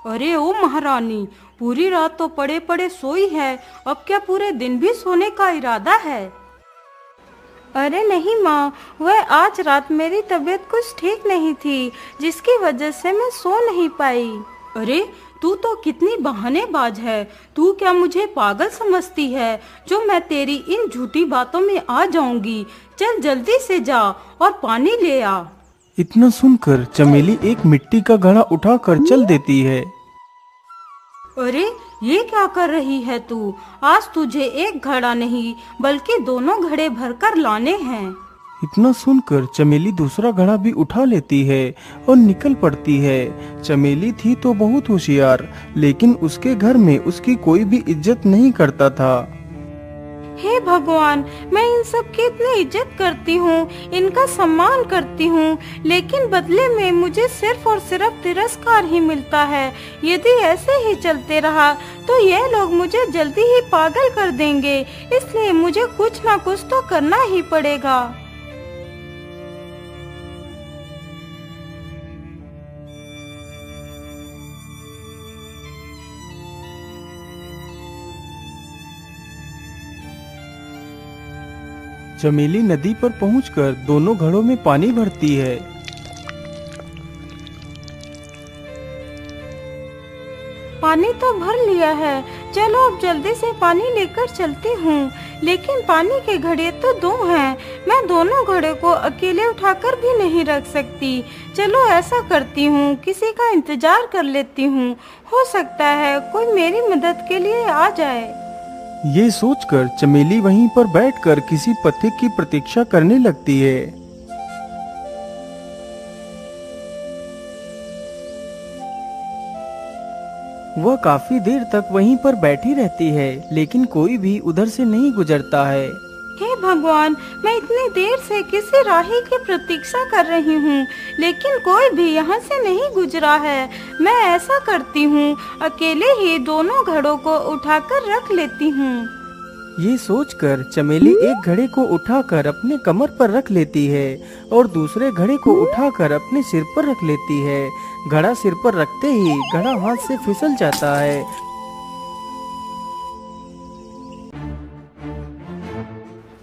अरे ओ महारानी, पूरी रात तो पड़े पड़े सोई है, अब क्या पूरे दिन भी सोने का इरादा है? अरे नहीं माँ, वह आज रात मेरी तबीयत कुछ ठीक नहीं थी, जिसकी वजह से मैं सो नहीं पाई। अरे तू तो कितनी बहानेबाज है। तू क्या मुझे पागल समझती है जो मैं तेरी इन झूठी बातों में आ जाऊंगी? चल जल्दी से जा और पानी ले आ। इतना सुनकर चमेली एक मिट्टी का घड़ा उठाकर चल देती है। अरे ये क्या कर रही है तू? आज तुझे एक घड़ा नहीं बल्कि दोनों घड़े भरकर लाने हैं। इतना सुनकर चमेली दूसरा घड़ा भी उठा लेती है और निकल पड़ती है। चमेली थी तो बहुत होशियार, लेकिन उसके घर में उसकी कोई भी इज्जत नहीं करता था। हे भगवान, मैं इन सब की इतनी इज्जत करती हूँ, इनका सम्मान करती हूँ, लेकिन बदले में मुझे सिर्फ और सिर्फ तिरस्कार ही मिलता है। यदि ऐसे ही चलते रहा तो ये लोग मुझे जल्दी ही पागल कर देंगे, इसलिए मुझे कुछ ना कुछ तो करना ही पड़ेगा। चमेली नदी पर पहुंचकर दोनों घड़ों में पानी भरती है। पानी तो भर लिया है, चलो अब जल्दी से पानी लेकर चलती हूँ। लेकिन पानी के घड़े तो दो हैं, मैं दोनों घड़े को अकेले उठाकर भी नहीं रख सकती। चलो ऐसा करती हूँ, किसी का इंतजार कर लेती हूँ, हो सकता है कोई मेरी मदद के लिए आ जाए। ये सोचकर चमेली वहीं पर बैठकर किसी पथिक की प्रतीक्षा करने लगती है। वह काफी देर तक वहीं पर बैठी रहती है, लेकिन कोई भी उधर से नहीं गुजरता है। हे भगवान, मैं इतनी देर से किसी राही की प्रतीक्षा कर रही हूँ, लेकिन कोई भी यहाँ से नहीं गुजरा है। मैं ऐसा करती हूँ, अकेले ही दोनों घड़ों को उठाकर रख लेती हूँ। ये सोचकर चमेली एक घड़े को उठाकर अपने कमर पर रख लेती है और दूसरे घड़े को उठाकर अपने सिर पर रख लेती है। घड़ा सिर पर रखते ही घड़ा हाथ से फिसल जाता है।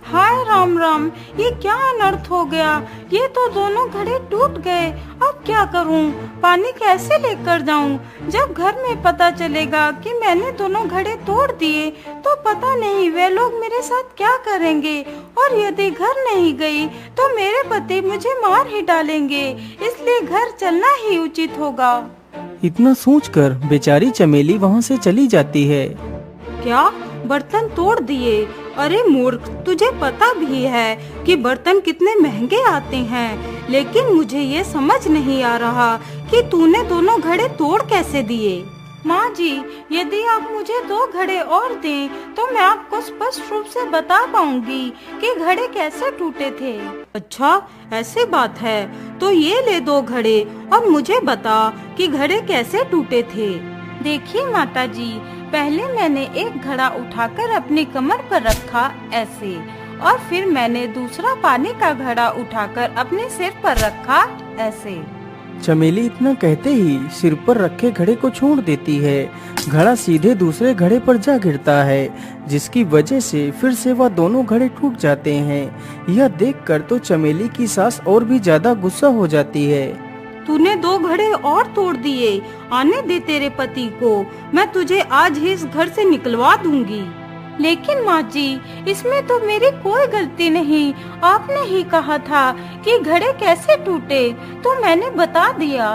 हाय राम राम, ये क्या अनर्थ हो गया? ये तो दोनों घड़े टूट गए। अब क्या करूं? पानी कैसे लेकर जाऊं? जब घर में पता चलेगा कि मैंने दोनों घड़े तोड़ दिए तो पता नहीं वे लोग मेरे साथ क्या करेंगे, और यदि घर नहीं गई तो मेरे पति मुझे मार ही डालेंगे, इसलिए घर चलना ही उचित होगा। इतना सोचकर बेचारी चमेली वहाँ से चली जाती है। क्या बर्तन तोड़ दिए? अरे मूर्ख, तुझे पता भी है कि बर्तन कितने महंगे आते हैं, लेकिन मुझे ये समझ नहीं आ रहा कि तूने दोनों घड़े तोड़ कैसे दिए। माँ जी, यदि आप मुझे 2 घड़े और दें तो मैं आपको स्पष्ट रूप से बता पाऊंगी कि घड़े कैसे टूटे थे। अच्छा ऐसे बात है, तो ये ले 2 घड़े और मुझे बता कि घड़े कैसे टूटे थे। देखिए माता जी, पहले मैंने एक घड़ा उठाकर अपनी कमर पर रखा ऐसे, और फिर मैंने दूसरा पानी का घड़ा उठाकर अपने सिर पर रखा ऐसे। चमेली इतना कहते ही सिर पर रखे घड़े को छोड़ देती है। घड़ा सीधे दूसरे घड़े पर जा गिरता है, जिसकी वजह से फिर से वह दोनों घड़े टूट जाते हैं। यह देखकर तो चमेली की सास और भी ज्यादा गुस्सा हो जाती है। तूने 2 घड़े और तोड़ दिए, आने दे तेरे पति को, मैं तुझे आज ही इस घर से निकलवा दूंगी। लेकिन माँ जी, इसमें तो मेरी कोई गलती नहीं, आपने ही कहा था कि घड़े कैसे टूटे, तो मैंने बता दिया।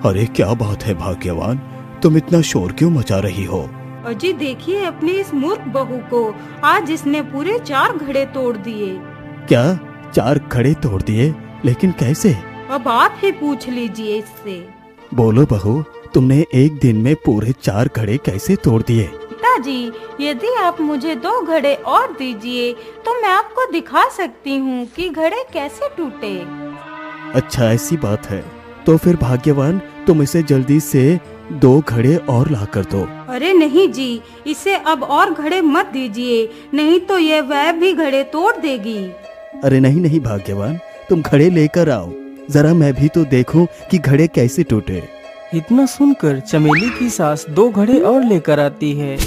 अरे क्या बात है भाग्यवान, तुम इतना शोर क्यों मचा रही हो? अजी देखिए अपनी इस मूर्ख बहू को, आज इसने पूरे 4 घड़े तोड़ दिए। क्या 4 घड़े तोड़ दिए? लेकिन कैसे? अब आप ही पूछ लीजिए इससे। बोलो बहू, तुमने एक दिन में पूरे 4 घड़े कैसे तोड़ दिए? पिताजी, यदि आप मुझे 2 घड़े और दीजिए तो मैं आपको दिखा सकती हूँ कि घड़े कैसे टूटे। अच्छा ऐसी बात है, तो फिर भाग्यवान तुम इसे जल्दी से 2 घड़े और ला कर दो। अरे नहीं जी, इसे अब और घड़े मत दीजिए, नहीं तो ये वह भी घड़े तोड़ देगी। अरे नहीं नहीं भाग्यवान, तुम घड़े लेकर आओ, जरा मैं भी तो देखूं कि घड़े कैसे टूटे। इतना सुनकर चमेली की सास 2 घड़े और लेकर आती है।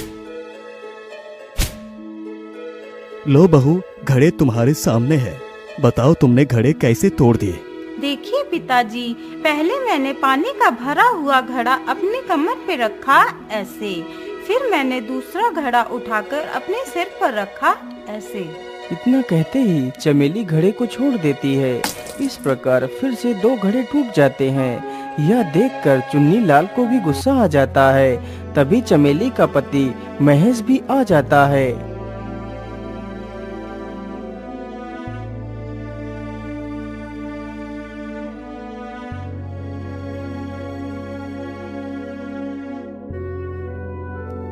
लो बहू, घड़े तुम्हारे सामने है। बताओ तुमने घड़े कैसे तोड़ दिए? देखिए पिताजी, पहले मैंने पानी का भरा हुआ घड़ा अपनी कमर पे रखा ऐसे, फिर मैंने दूसरा घड़ा उठाकर अपने सिर पर रखा ऐसे। इतना कहते ही चमेली घड़े को छोड़ देती है। इस प्रकार फिर से 2 घड़े टूट जाते हैं। यह देखकर चुन्नी लाल को भी गुस्सा आ जाता है। तभी चमेली का पति महेश भी आ जाता है।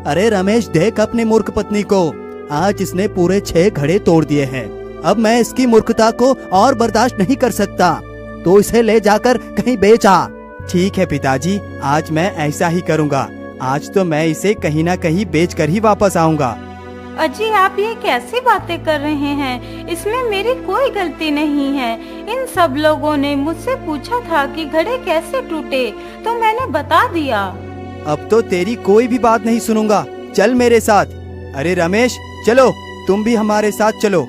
अरे रमेश, देख अपनी मूर्ख पत्नी को। आज इसने पूरे 6 घड़े तोड़ दिए हैं। अब मैं इसकी मूर्खता को और बर्दाश्त नहीं कर सकता। तो इसे ले जाकर कहीं बेच आ। ठीक है पिताजी, आज मैं ऐसा ही करूँगा। आज तो मैं इसे कहीं ना कहीं बेच कर ही वापस आऊँगा। अजी, आप ये कैसी बातें कर रहे हैं? इसमें मेरी कोई गलती नहीं है। इन सब लोगों ने मुझसे पूछा था कि घड़े कैसे टूटे, तो मैंने बता दिया। अब तो तेरी कोई भी बात नहीं सुनूंगा। चल मेरे साथ। अरे रमेश, चलो, तुम भी हमारे साथ चलो।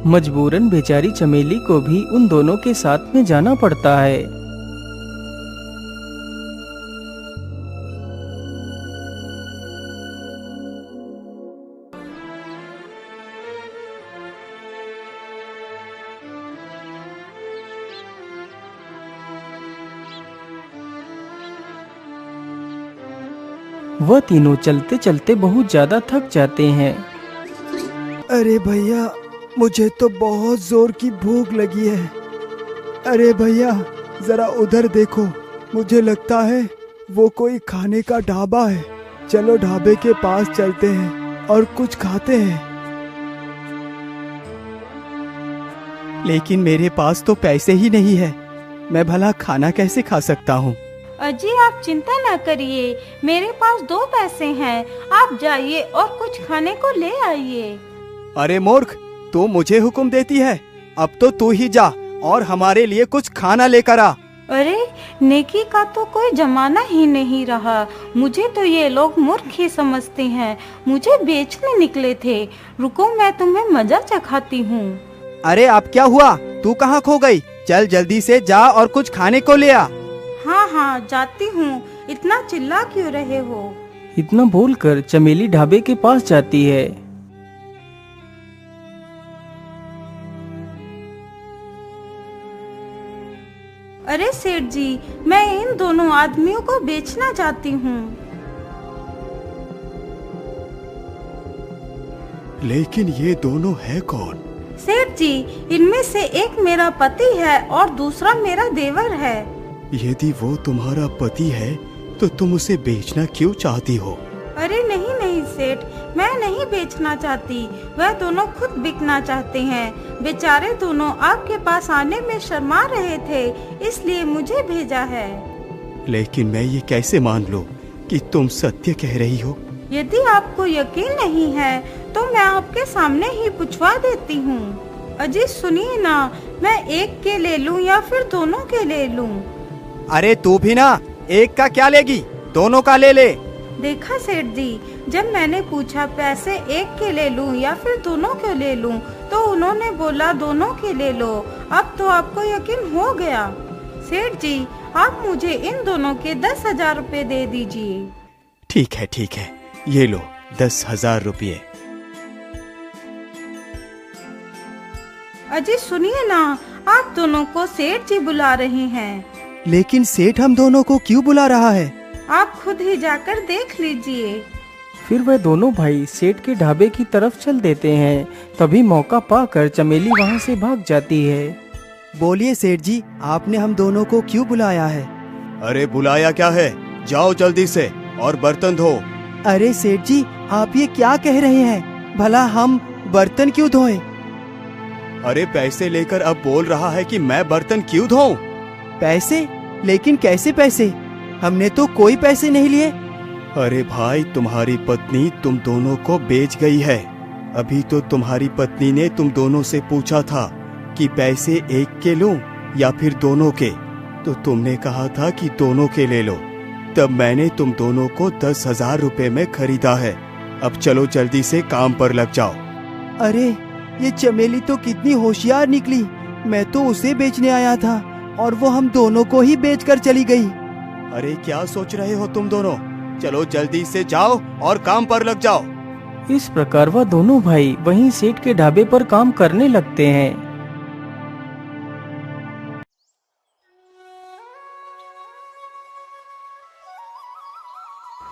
मजबूरन बेचारी चमेली को भी उन दोनों के साथ में जाना पड़ता है। वह तीनों चलते चलते बहुत ज्यादा थक जाते हैं। अरे भैया, मुझे तो बहुत जोर की भूख लगी है। अरे भैया, जरा उधर देखो। मुझे लगता है वो कोई खाने का ढाबा है। चलो ढाबे के पास चलते हैं और कुछ खाते हैं। लेकिन मेरे पास तो पैसे ही नहीं है। मैं भला खाना कैसे खा सकता हूँ? अजी, आप चिंता न करिए, मेरे पास 2 पैसे हैं। आप जाइए और कुछ खाने को ले आइए। अरे मूर्ख, तू मुझे हुक्म देती है? अब तो तू ही जा और हमारे लिए कुछ खाना लेकर आ। अरे, नेकी का तो कोई जमाना ही नहीं रहा। मुझे तो ये लोग मूर्ख ही समझते हैं। मुझे बेचने निकले थे। रुको, मैं तुम्हें मजा चखाती हूँ। अरे अब क्या हुआ? तू कहाँ खो गई? चल जल्दी से जा और कुछ खाने को ले आ। हाँ हाँ, जाती हूँ। इतना चिल्ला क्यों रहे हो? इतना बोलकर चमेली ढाबे के पास जाती है। अरे सेठ जी, मैं इन दोनों आदमियों को बेचना चाहती हूँ। लेकिन ये दोनों है कौन? सेठ जी, इनमें से एक मेरा पति है और दूसरा मेरा देवर है। यदि वो तुम्हारा पति है तो तुम उसे बेचना क्यों चाहती हो? अरे नहीं नहीं सेठ, मैं नहीं बेचना चाहती। वह दोनों खुद बिकना चाहते हैं। बेचारे दोनों आपके पास आने में शर्मा रहे थे, इसलिए मुझे भेजा है। लेकिन मैं ये कैसे मान लूं कि तुम सत्य कह रही हो? यदि आपको यकीन नहीं है तो मैं आपके सामने ही पूछवा देती हूँ। अजी सुनिए ना, मैं एक के ले लूँ या फिर दोनों के ले लूँ? अरे तू भी ना, एक का क्या लेगी, दोनों का ले ले। देखा सेठ जी, जब मैंने पूछा पैसे एक के ले लूं या फिर दोनों के ले लूं, तो उन्होंने बोला दोनों के ले लो। अब तो आपको यकीन हो गया। सेठ जी, आप मुझे इन दोनों के 10,000 रुपए दे दीजिए। ठीक है, ये लो 10,000 रुपये। अजी सुनिए ना, आप दोनों को सेठ जी बुला रहे हैं। लेकिन सेठ हम दोनों को क्यों बुला रहा है? आप खुद ही जाकर देख लीजिए। फिर वह दोनों भाई सेठ के ढाबे की तरफ चल देते हैं। तभी मौका पाकर चमेली वहाँ से भाग जाती है। बोलिए सेठ जी, आपने हम दोनों को क्यों बुलाया है? अरे बुलाया क्या है, जाओ जल्दी से और बर्तन धो। अरे सेठ जी, आप ये क्या कह रहे हैं? भला हम बर्तन क्यों धोएं? अरे पैसे लेकर अब बोल रहा है कि मैं बर्तन क्यों धोऊं? पैसे? लेकिन कैसे पैसे? हमने तो कोई पैसे नहीं लिए। अरे भाई, तुम्हारी पत्नी तुम दोनों को बेच गई है। अभी तो तुम्हारी पत्नी ने तुम दोनों से पूछा था कि पैसे एक के लूं या फिर दोनों के। तो तुमने कहा था कि दोनों के ले लो, तब मैंने तुम दोनों को 10,000 रुपए में खरीदा है। अब चलो जल्दी से काम पर लग जाओ। अरे ये चमेली तो कितनी होशियार निकली। मैं तो उसे बेचने आया था और वो हम दोनों को ही बेचकर चली गई। अरे क्या सोच रहे हो तुम दोनों? चलो जल्दी से जाओ और काम पर लग जाओ। इस प्रकार वह दोनों भाई वहीं सेठ के ढाबे पर काम करने लगते हैं।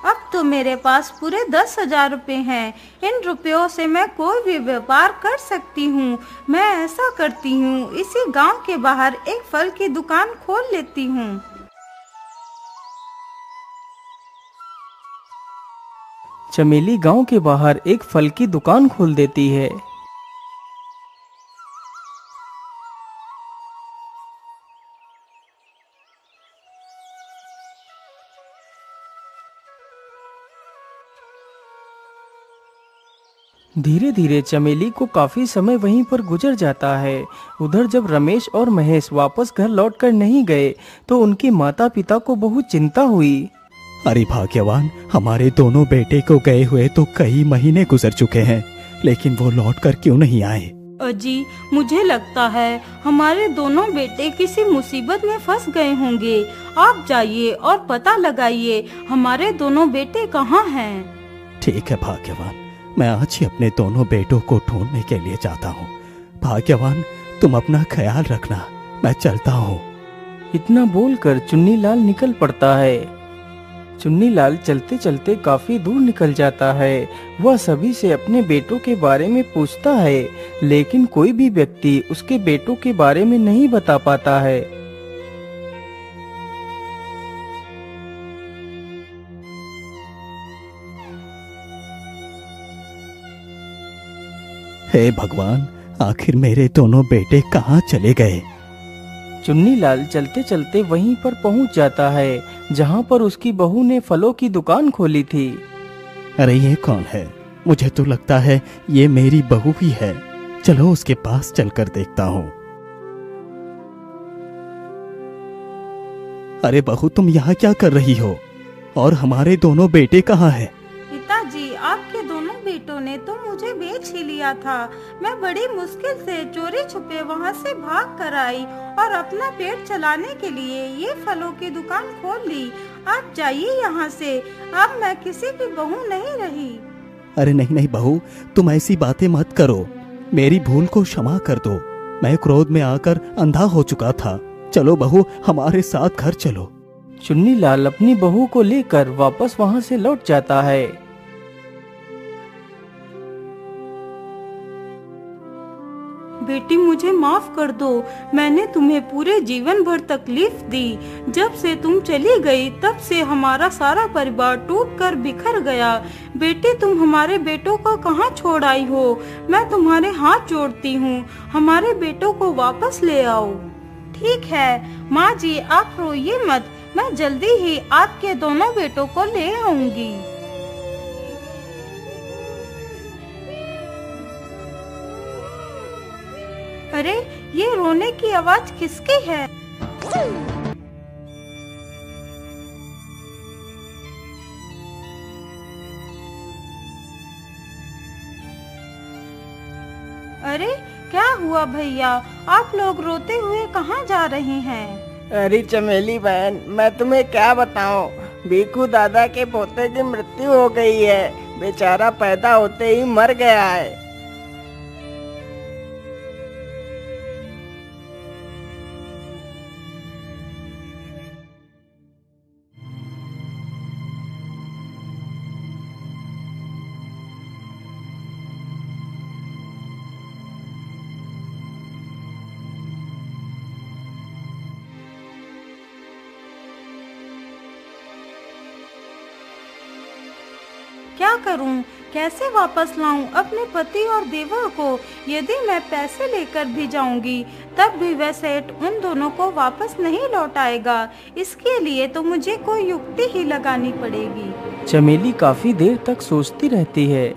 अब तो मेरे पास पूरे 10,000 रुपए हैं। इन रुपयों से मैं कोई भी व्यापार कर सकती हूँ। मैं ऐसा करती हूँ, इसी गांव के बाहर एक फल की दुकान खोल लेती हूँ। चमेली गांव के बाहर एक फल की दुकान खोल देती है। धीरे धीरे चमेली को काफी समय वहीं पर गुजर जाता है। उधर जब रमेश और महेश वापस घर लौटकर नहीं गए तो उनके माता पिता को बहुत चिंता हुई। अरे भाग्यवान, हमारे दोनों बेटे को गए हुए तो कई महीने गुजर चुके हैं, लेकिन वो लौटकर क्यों नहीं आए? अजी, मुझे लगता है हमारे दोनों बेटे किसी मुसीबत में फंस गए होंगे। आप जाइए और पता लगाइए हमारे दोनों बेटे कहाँ हैं। ठीक है भाग्यवान, मैं आज ही अपने दोनों बेटों को ढूंढने के लिए जाता हूँ। भाग्यवान, तुम अपना ख्याल रखना, मैं चलता हूँ। इतना बोलकर चुन्नीलाल निकल पड़ता है। चुन्नीलाल चलते चलते काफी दूर निकल जाता है। वह सभी से अपने बेटों के बारे में पूछता है, लेकिन कोई भी व्यक्ति उसके बेटों के बारे में नहीं बता पाता है। हे भगवान, आखिर मेरे दोनों बेटे कहाँ चले गए? चुन्नीलाल चलते चलते वहीं पर पहुंच जाता है जहां पर उसकी बहू ने फलों की दुकान खोली थी। अरे ये कौन है? मुझे तो लगता है ये मेरी बहू ही है। चलो उसके पास चलकर देखता हूँ। अरे बहू, तुम यहाँ क्या कर रही हो? और हमारे दोनों बेटे कहाँ हैं? पिताजी, आपके दोनों बेटों ने तो मुझे बेच ही लिया था। मैं बड़ी मुश्किल से चोरी छुपे वहाँ से भाग कर आई और अपना पेट चलाने के लिए ये फलों की दुकान खोल ली। आप जाइए यहाँ से, अब मैं किसी की बहू नहीं रही। अरे नहीं नहीं बहू, तुम ऐसी बातें मत करो। मेरी भूल को क्षमा कर दो। मैं क्रोध में आकर अंधा हो चुका था। चलो बहू, हमारे साथ घर चलो। चुन्नीलाल अपनी बहू को लेकर वापस वहां से लौट जाता है। बेटी, मुझे माफ कर दो। मैंने तुम्हें पूरे जीवन भर तकलीफ दी। जब से तुम चली गई तब से हमारा सारा परिवार टूट कर बिखर गया। बेटी, तुम हमारे बेटों को कहाँ छोड़ आई हो? मैं तुम्हारे हाथ जोड़ती हूँ, हमारे बेटों को वापस ले आओ। ठीक है माँ जी, आप रोइए मत। मैं जल्दी ही आपके दोनों बेटों को ले आऊंगी। अरे, ये रोने की आवाज किसकी है? अरे, क्या हुआ भैया? आप लोग रोते हुए कहाँ जा रहे हैं? अरे चमेली बहन, मैं तुम्हें क्या बताऊं, भीखू दादा के पोते की मृत्यु हो गई है। बेचारा पैदा होते ही मर गया है। क्या करूं? कैसे वापस लाऊं अपने पति और देवर को? यदि मैं पैसे लेकर भी जाऊंगी तब भी वह सेठ उन दोनों को वापस नहीं लौटाएगा। इसके लिए तो मुझे कोई युक्ति ही लगानी पड़ेगी। चमेली काफी देर तक सोचती रहती है।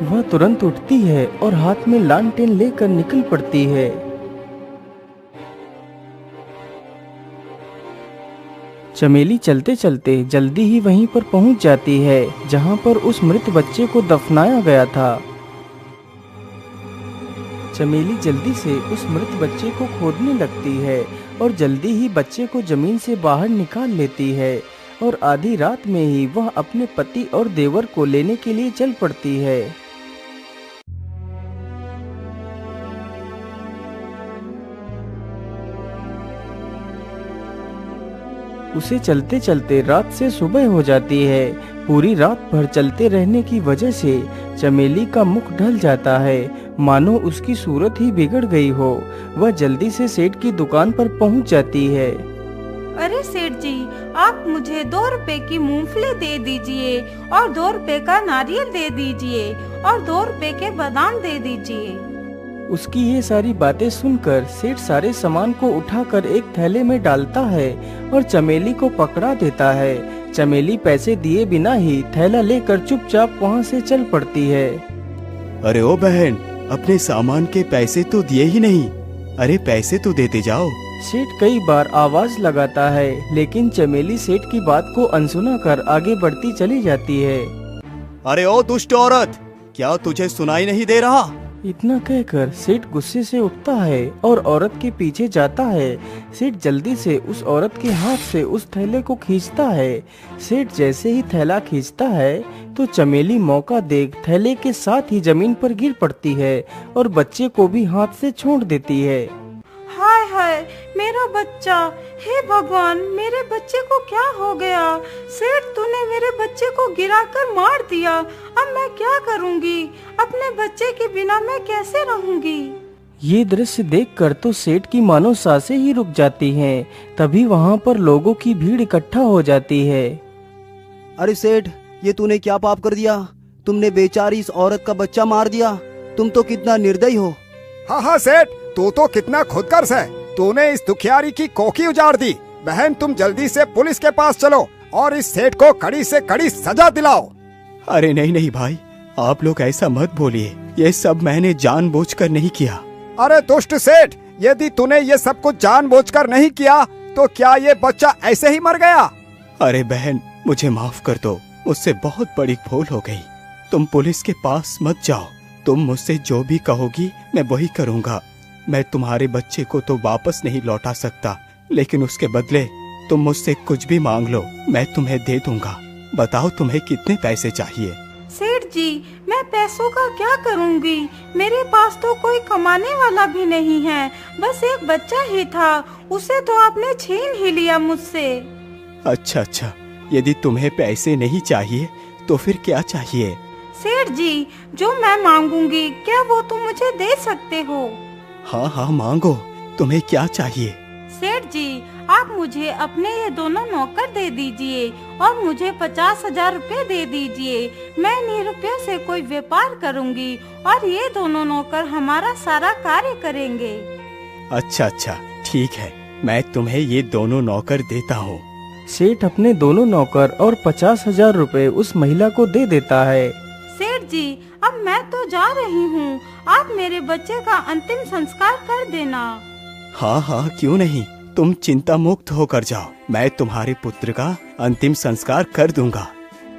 वह तुरंत उठती है और हाथ में लालटेन लेकर निकल पड़ती है। चमेली चलते चलते जल्दी ही वहीं पर पहुंच जाती है जहां पर उस मृत बच्चे को दफनाया गया था। चमेली जल्दी से उस मृत बच्चे को खोदने लगती है और जल्दी ही बच्चे को जमीन से बाहर निकाल लेती है और आधी रात में ही वह अपने पति और देवर को लेने के लिए चल पड़ती है। उसे चलते चलते रात से सुबह हो जाती है। पूरी रात भर चलते रहने की वजह से चमेली का मुख ढल जाता है, मानो उसकी सूरत ही बिगड़ गई हो। वह जल्दी से सेठ की दुकान पर पहुंच जाती है। अरे सेठ जी, आप मुझे 2 रुपए की मूंगफली दे दीजिए और 2 रुपए का नारियल दे दीजिए और 2 रुपए के बादाम दे दीजिए। उसकी ये सारी बातें सुनकर सेठ सारे सामान को उठाकर एक थैले में डालता है और चमेली को पकड़ा देता है। चमेली पैसे दिए बिना ही थैला लेकर चुपचाप वहाँ से चल पड़ती है। अरे ओ बहन, अपने सामान के पैसे तो दिए ही नहीं, अरे पैसे तो देते जाओ। सेठ कई बार आवाज लगाता है, लेकिन चमेली सेठ की बात को अनसुना कर आगे बढ़ती चली जाती है। अरे ओ दुष्ट औरत, क्या तुझे सुनाई नहीं दे रहा? इतना कहकर सेठ गुस्से से उठता है और औरत के पीछे जाता है। सेठ जल्दी से उस औरत के हाथ से उस थैले को खींचता है। सेठ जैसे ही थैला खींचता है तो चमेली मौका देख थैले के साथ ही जमीन पर गिर पड़ती है और बच्चे को भी हाथ से छोड़ देती है। हाय हाय, मेरा बच्चा! हे भगवान, मेरे बच्चे को क्या हो गया? सेठ, तूने मेरे बच्चे को गिराकर मार दिया। अब मैं क्या करूंगी? अपने बच्चे के बिना मैं कैसे रहूंगी? ये दृश्य देखकर तो सेठ की मानो सांसें ही रुक जाती हैं। तभी वहाँ पर लोगों की भीड़ इकट्ठा हो जाती है। अरे सेठ, ये तूने क्या पाप कर दिया? तुमने बेचारी इस औरत का बच्चा मार दिया। तुम तो कितना निर्दयी हो। हाँ सेठ, तू तो कितना खुदगर्ज है। तूने इस दुखियारी की कोखी उजाड़ दी। बहन, तुम जल्दी से पुलिस के पास चलो और इस सेठ को कड़ी से कड़ी सजा दिलाओ। अरे नहीं नहीं भाई, आप लोग ऐसा मत बोलिए, ये सब मैंने जानबूझकर नहीं किया। अरे दुष्ट सेठ, यदि तूने ये सब कुछ जानबूझकर नहीं किया तो क्या ये बच्चा ऐसे ही मर गया? अरे बहन, मुझे माफ कर दो, मुझसे बहुत बड़ी भूल हो गई। तुम पुलिस के पास मत जाओ। तुम मुझसे जो भी कहोगी मैं वही करूँगा। मैं तुम्हारे बच्चे को तो वापस नहीं लौटा सकता, लेकिन उसके बदले तुम मुझसे कुछ भी मांग लो, मैं तुम्हें दे दूंगा। बताओ तुम्हें कितने पैसे चाहिए? सेठ जी, मैं पैसों का क्या करूंगी? मेरे पास तो कोई कमाने वाला भी नहीं है, बस एक बच्चा ही था, उसे तो आपने छीन ही लिया मुझसे। अच्छा, यदि तुम्हें पैसे नहीं चाहिए तो फिर क्या चाहिए? सेठ जी, जो मैं मांगूंगी क्या वो तुम मुझे दे सकते हो? हाँ मांगो, तुम्हें क्या चाहिए? सेठ जी, आप मुझे अपने ये दोनों नौकर दे दीजिए और मुझे 50,000 रुपए दे दीजिए। मैं इन्हीं रुपयों से कोई व्यापार करूंगी और ये दोनों नौकर हमारा सारा कार्य करेंगे। अच्छा, ठीक है, मैं तुम्हें ये दोनों नौकर देता हूँ। सेठ अपने दोनों नौकर और 50,000 रुपए उस महिला को दे देता है। सेठ जी, अब मैं तो जा रही हूँ, आप मेरे बच्चे का अंतिम संस्कार कर देना। हाँ, क्यों नहीं, तुम चिंता मुक्त होकर जाओ, मैं तुम्हारे पुत्र का अंतिम संस्कार कर दूंगा।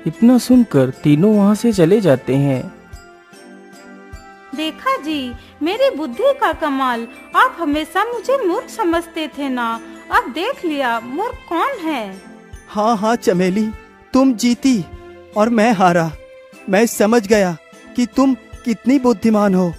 इतना सुनकर तीनों वहाँ से चले जाते हैं। देखा जी, मेरी बुद्धि का कमाल। आप हमेशा मुझे मूर्ख समझते थे ना, अब देख लिया मूर्ख कौन है। हाँ चमेली, तुम जीती और मैं हारा। मैं समझ गया कि तुम कितनी बुद्धिमान हो।